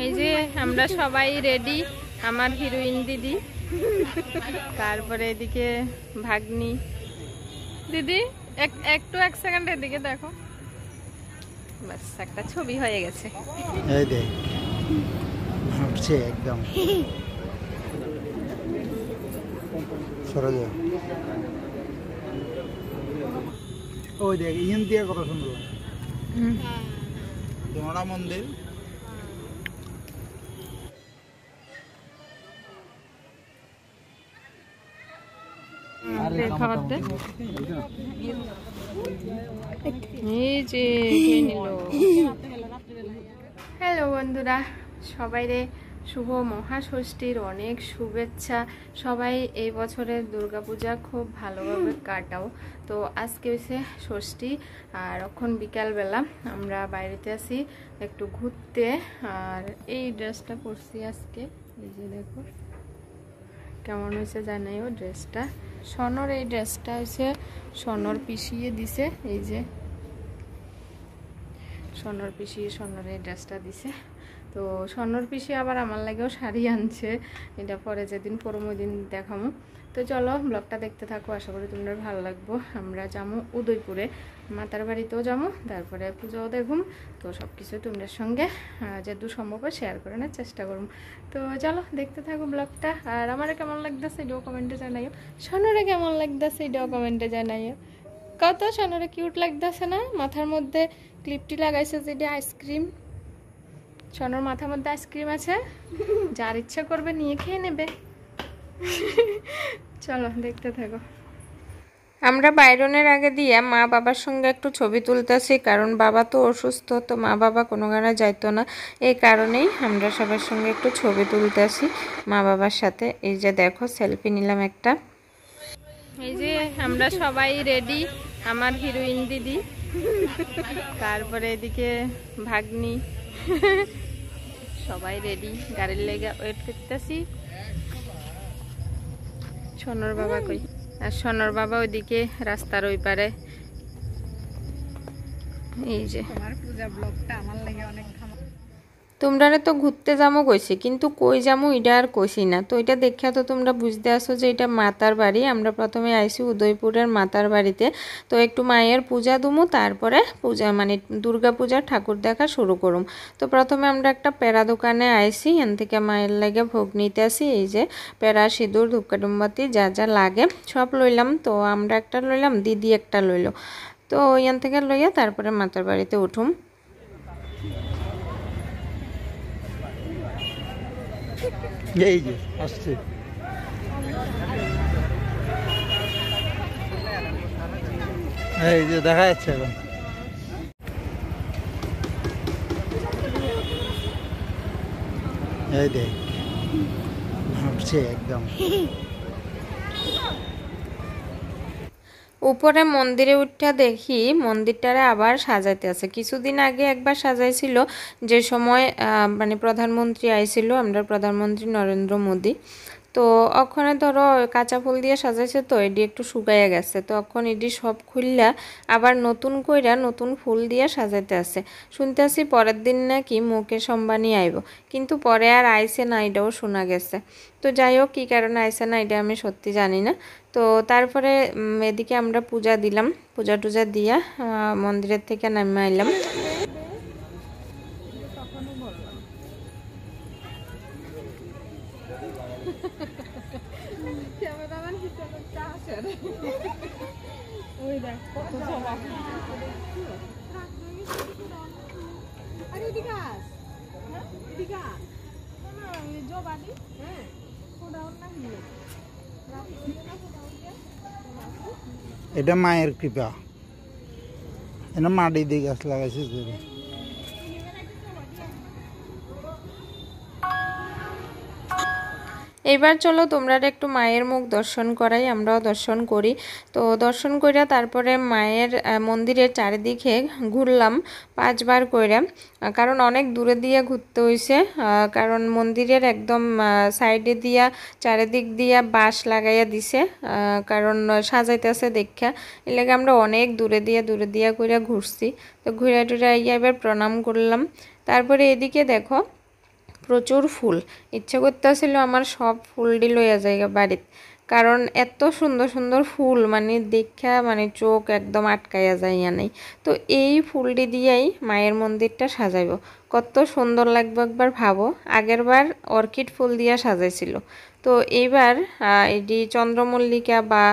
এই যে আমরা সবাই রেডি, আমার হিরোইন দিদি, তারপরে এদিকে ভাগ্নি দিদি। একটু এক সেকেন্ড এদিকে দেখো, বাস একটা ছবি হয়ে গেছে। এই দেখ হাঁটছে একদম সরজ। ওই দেখ ইন দিয়ে কত সুন্দর তোমারা মন্দির। খাবার দে, এই যে হ্যালো বন্ধুরা, সবাইরে শুভ মহাষষ্ঠীর অনেক শুভেচ্ছা। সবাই এই বছরের দুর্গাপূজা খুব ভালোভাবে কাটাও। তো আজকে হচ্ছে ষষ্ঠী, আর এখন বিকালবেলা আমরা বাইরেতে আছি একটু ঘুরতে। আর এই ড্রেসটা পরছি আজকে, এই যে দেখো কেমন হয়েছে জানাইও ড্রেসটা। সনর এই ড্রেসটা হচ্ছে সনর পিছিয়ে দিছে, এই যে সনর পিছিয়ে সনর এই ড্রেসটা দিছে। তো সনর পিছিয়ে আবার আমার লাগেও শাড়ি আনছে, এটা পরে যেদিন পরম ওই দিন দেখামো। তো চলো ব্লগটা দেখতে থাকো, আশা করি তোমরা ভালো লাগবো। আমরা যাবো উদয়পুরে, মাতার বাড়িতেও যাবো, তারপরে পুজোও দেখুম। তো সব কিছু তোমাদের সঙ্গে যেহেতু সম্ভব শেয়ার করে নেওয়ার চেষ্টা করুম। তো চলো দেখতে থাকো ব্লগটা। আর আমার কেমন লাগতেছে এটাও কমেন্টে জানাইও, সনরে কেমন লাগতেছে এটাও কমেন্টে জানাইও। কত সনরে কিউট লাগতেছে না? মাথার মধ্যে ক্লিপটি লাগাইছে যেটা আইসক্রিম, সনর মাথার মধ্যে আইসক্রিম আছে, যার ইচ্ছা করবে নিয়ে খেয়ে নেবে। চলো দেখতে থাকো। আমরা বাইরনের আগে দিয়ে মা বাবার সঙ্গে একটু ছবি তুলতেছি, কারণ বাবা তো অসুস্থ, তো মা বাবা কোনো গানে যাইতো না, এই কারণেই আমরা সবার সঙ্গে একটু ছবি তুলতেছি মা বাবার সাথে। এই যে দেখো সেলফি নিলাম একটা। এই যে আমরা সবাই রেডি, আমার হিরোইন দিদি, তারপরে এদিকে ভাগ্নি, সবাই রেডি, গাড়ির লেগে ওয়েট করতেছি। সনর বাবা কই? আর সনর বাবা ওইদিকে রাস্তার ওই পারে। এই যে পূজা ব্লগটা আমার লাগে অনেক। তোমরা তো ঘুরতে যাবো কইছি, কিন্তু কই যাবো এটা আর কইছি না। তো এটা দেখা তো তোমরা বুঝতে আসো যে এটা মাতার বাড়ি। আমরা প্রথমে আইছি উদয়পুরের মাতার বাড়িতে, তো একটু মায়ের পূজা দুমু, তারপরে পূজা মানে দুর্গা পূজার ঠাকুর দেখা শুরু করুম। তো প্রথমে আমরা একটা পেড়া দোকানে আইছি, এখান থেকে মায়ের লাগে ভোগ নিতে আসি। এই যে পেড়া, সিঁদুর, ধূপকাঠি যা যা লাগে সব লইলাম। তো আমরা একটা লইলাম, দিদি একটা লইলো। তো এখান থেকে লইয়া তারপরে মাতার বাড়িতে উঠুম। এই যে আসছে, এই যে দেখা যাচ্ছে এখন। এই দেখ হাঁটছে একদম। উপরে মন্দিরে উঠা দেখি মন্দিরটারে আবার সাজাইতে আছে। কিছুদিন আগে একবার সাজাইছিল, যে সময় মানে প্রধানমন্ত্রী আইছিল, আমরা প্রধানমন্ত্রী নরেন্দ্র মোদী। তো ওখানে ধরো কাঁচা ফুল দিয়ে সাজাইছে, তো এটি একটু শুকাইয়া গেছে। তো এখন এটি সব খুললা আবার নতুন কইরা নতুন ফুল দিয়ে সাজাইতে আছে। শুনতে আসি পরের দিন নাকি মুকেশ আম্বানি আইব, কিন্তু পরে আর আইসে না, এটাও শোনা গেছে। তো যাই হোক কী কারণে আইসে না এটা আমি সত্যি জানি না। তো তারপরে এদিকে আমরা পূজা দিলাম, পূজা টুজা দিয়া মন্দিরের থেকে নামে আইলাম। এটা মায়ের কৃপা, এটা মাটি দিয়ে গাছ লাগাইছে। এইবার চলো তোমরা একটু মায়ের মুখ দর্শন করাই, আমরাও দর্শন করি। তো দর্শন কইরা তারপরে মায়ের মন্দিরের চারিদিকে ঘুরলাম 5 বার কইরা, কারণ অনেক দূরে দিয়ে ঘুরতে হইছে। কারণ মন্দিরের একদম সাইডে দিয়া চারিদিক দিয়া বাঁশ লাগাইয়া দিছে, কারণ সাজাইতেছে দেখা। এর লাগে আমরা অনেক দূরে দিয়া কইরা ঘুরছি। তো ঘুরে টুরে আইয়া এবার প্রণাম করলাম। তারপরে এদিকে দেখো প্রচুর ফুল, ইচ্ছা করতেছিল আমার সব ফুলটি লইয়া যাইগা বাড়িত, কারণ এত সুন্দর সুন্দর ফুল মানে দেখা মানে চোখ একদম আটকাইয়া যাইয়া নাই। তো এই ফুলটি দিয়েই মায়ের মন্দিরটা সাজাইব, কত সুন্দর লাগবে একবার ভাবো। আগেরবার অর্কিড ফুল দিয়া সাজাইছিল, তো এইবার এটি চন্দ্রমল্লিকা বা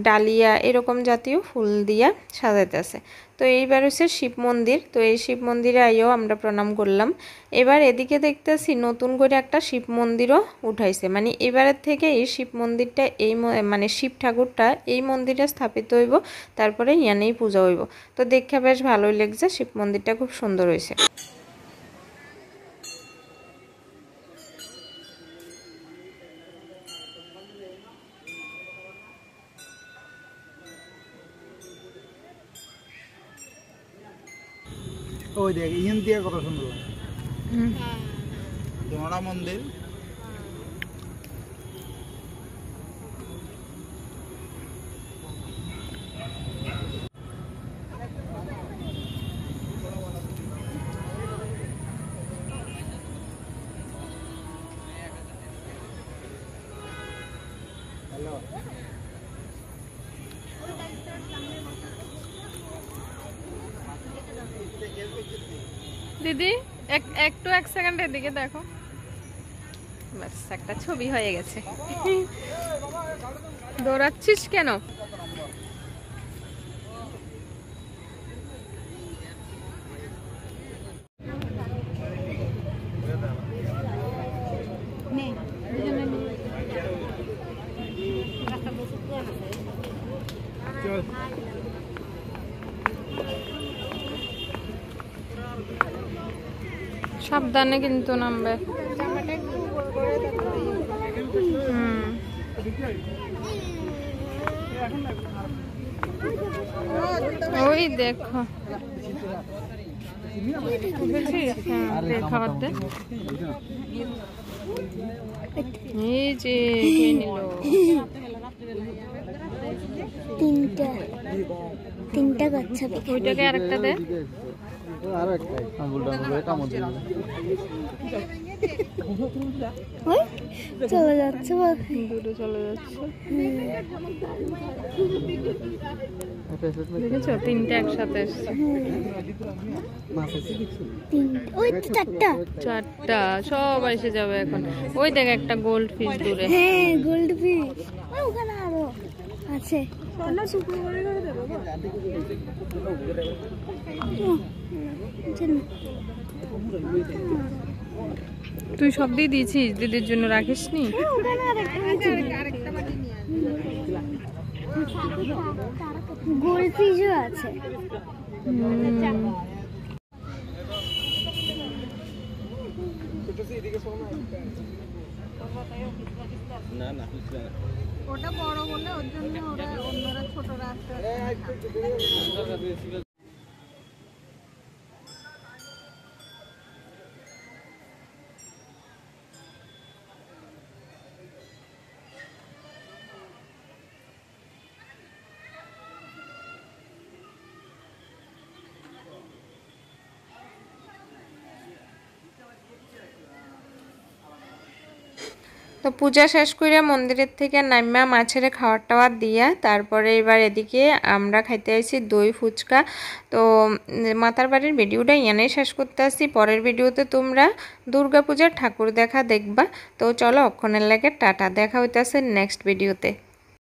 ডালিয়া এরকম জাতীয় ফুল দিয়া সাজাইতেছে। তো এইবার হচ্ছে শিব মন্দির, তো এই শিব মন্দিরে আইও আমরা প্রণাম করলাম। এবার এদিকে দেখতেছি নতুন করে একটা শিব মন্দিরও উঠাইছে, মানে এবারের থেকে এই শিব মন্দিরটা মানে শিব ঠাকুরটা এই মন্দিরে স্থাপিত হইব, তারপরে ইয়ানেই পূজা হইব। তো দেখে বেশ ভালোই লাগছে, শিব মন্দিরটা খুব সুন্দর হয়েছে। ওই দেখ ইন দিয়ে কত সুন্দর লাগে। তোমারা মন্দির দিদি একটু 1 সেকেন্ড এদিকে দেখো, বাস একটা ছবি হয়ে গেছে। দৌড়াচ্ছিস কেন? সাবধানে কিন্তু নামবে। ওই দেখো খাবার দে, এই যে নিল তিনটা বাচ্চা, ওইটাকে আরেকটা দে। চলে যাচ্ছে, দূরে চলে যাচ্ছে, দেখেছো? তিনটা একসাথে এসছে, চারটা সব এসে যাবে এখন। ওই দেখ একটা গোল্ড ফিশ দূরে। হ্যাঁ গোল্ড ফিশ ওখানে আরো আছে। তুই সব দিয়ে দিয়েছিস, দিদির জন্য রাখিস নি? গোল্ড ফিশও আছে। ওটা বড় বলে ওর জন্য অন্যরা ছোটরা আসতে। তো পূজা শেষ করে মন্দিরের থেকে নাইমা মাছের খাবার টাবার দিয়া তারপরে এবার এদিকে আমরা খাইতে আইছি দই ফুচকা। তো মাতার বাড়ির ভিডিওটা এখানেই শেষ করতে আসছি। পরের ভিডিওতে তোমরা দুর্গা পূজার ঠাকুর দেখা দেখবা। তো চলো অক্ষণের লাগে টাটা, দেখা হইতেছে নেক্সট ভিডিওতে।